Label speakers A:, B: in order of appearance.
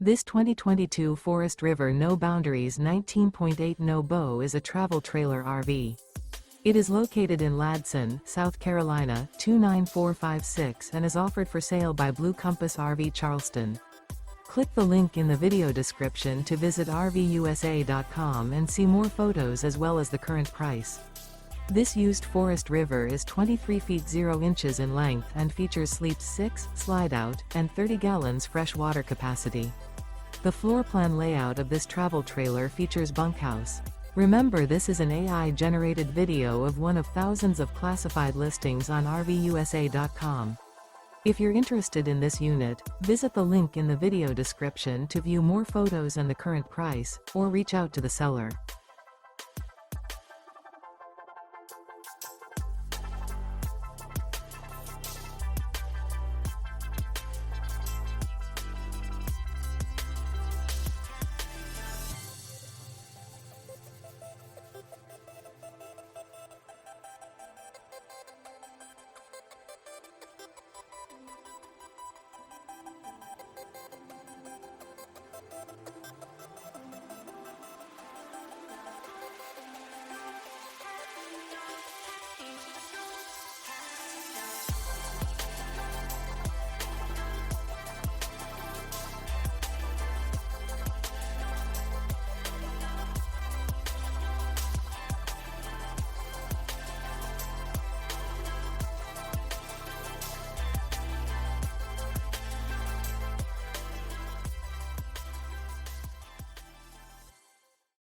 A: This 2022 Forest River No Boundaries 19.8 No Bow is a travel trailer RV. It is located in Ladson, South Carolina, 29456 and is offered for sale by Blue Compass RV Charleston. Click the link in the video description to visit RVUSA.com and see more photos as well as the current price. This used Forest River is 23 feet 0 inches in length and features sleeps 6, slide-out, and 30 gallons fresh water capacity. The floor plan layout of this travel trailer features bunkhouse. Remember, this is an AI-generated video of one of thousands of classified listings on RVUSA.com. If you're interested in this unit, visit the link in the video description to view more photos and the current price, or reach out to the seller.